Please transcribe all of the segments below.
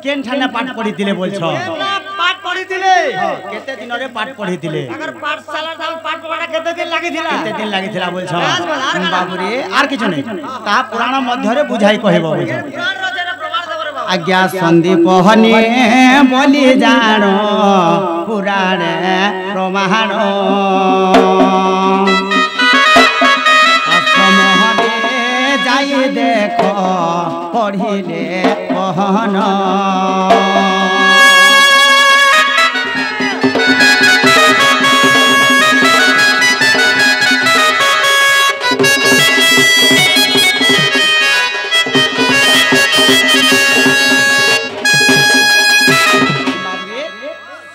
केन ठाने पाठ पढ़ीतिले बोलछो पाठ पढ़ीतिले केते दिन रे पाठ पढ़ीतिले अगर पाठशाला दाल पाठ पढ़ा केते दिन लागिथिला बोलछो बाबू रे आर किछु नै ता पुराण मध्य रे बुझाई कहबो बोलछो पुराण रचना प्रमाण देबरे बाबा आज्ञा संदीप हनी बोली जानो पुराण प्रमाण जाई देख पढ़िले बहन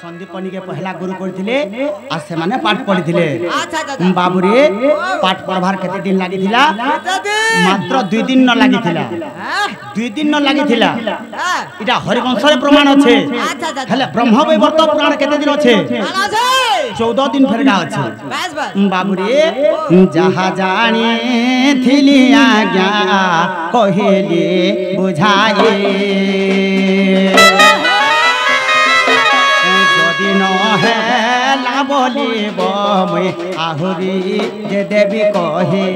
संदीपनी के पहला गुरु करथिले आ से माने पाठ पढ़िथिले बाबू रे पाठ पढ़वार केते दिन लागिथिला मात्र 2 दिन न लागिथिला 2 दिन न लागिथिला इटा हरिवंश रे प्रमाण अछि हेले ब्रह्म वैवर्त पुराण केते दिन अछि 14 दिन फेरगा अछि बाबू रे जहा जानी थिली आज्ञा कहिली बुझाए दिन है ला बोलिब मुई आहुरी जे देवी कहे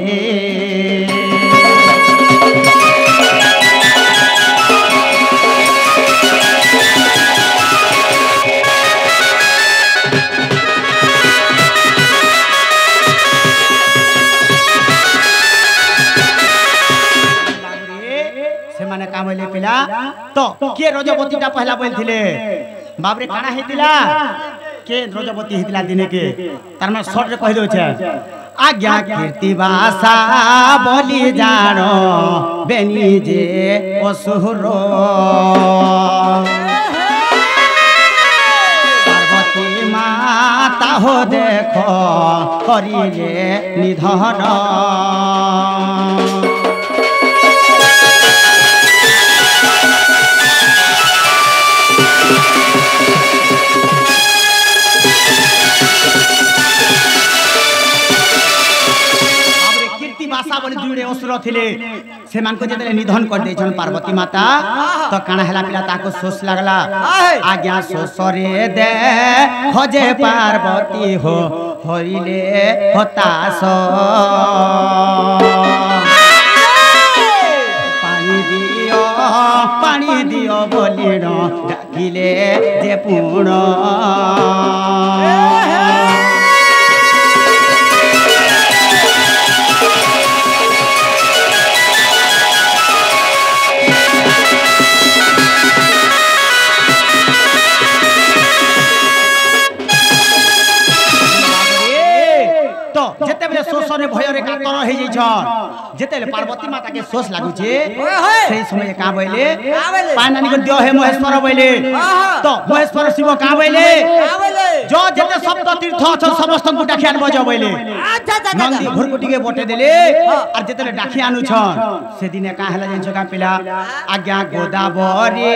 से माने काम ले पिला तो के रजपतिटा पहला बोलथिले बाबरे काना हेतिला के रजपति हेतिला दिने के तार में शॉर्ट रे कहि दो छै आज्ञा कीर्ति भाषा बोली जानो बेनी जे असुरो पार्वती माता हो देखो करिले निधन भाषा बोली जुड़े असुर थिले से मान को जते निधन कर दे छन पार्वती माता तो काना हला पिला ताको सोस लागला आज्ञा सोसरे दे खोजे पार्वती हो हरिले हताश पानी दियो बोलिन डाकिले जे पूर्ण शोषण भय रे कातर हे जै छ जेते पार्वती माता के शोष लागु छे सही समय का बोले पानानी को दियो हे महेश्वर बोले तो महेश्वर शिव का बोले जो जेते सप्त तीर्थ छ समस्त को डाखियान बजा बोले नंदी भुरकुटी के बोटे देले और जेते डाखी आनु छ से दिने का हला जै छ का पिला आज्ञा गोदावरी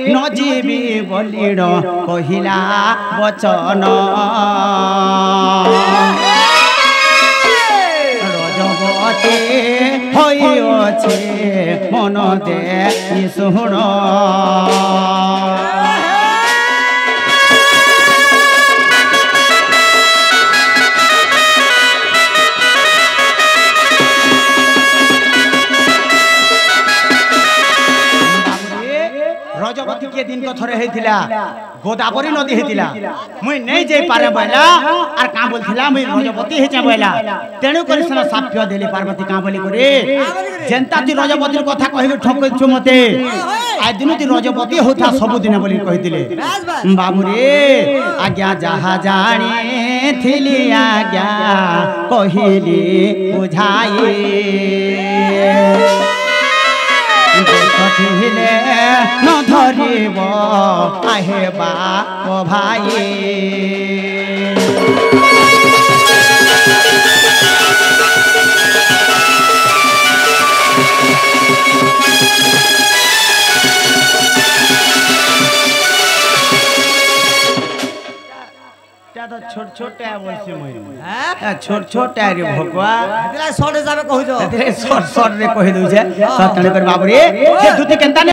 न जीवी बोलिड कहिला वचन होइछे मन दे सुन रजपति के दिन को थरे हेतिला गोदावरी नदी हेतिला मुई नै जे पारे बैला आर का बोलथिला मुई रजपति हेचा बैला तेनु करी सना साप्य देली पार्वती का बोली करे जेंता ती रजपति कथा कहिबे ठोक छु मते आ दिन ती रजपति होता सब दिन बोली कहिदिले बाबू रे आज्ञा जहा जाने थिली आज्ञा कहिली बुझाई कथिले न धरिब आहे बाप भाई तो छोट छोट है बोलछे मई हैं छोट छोट है रे भगवा एतला शॉर्ट हिसाब कहू जो शॉर्ट शॉर्ट रे कहि दउ छे त तने कर बाबू रे से दुते केनता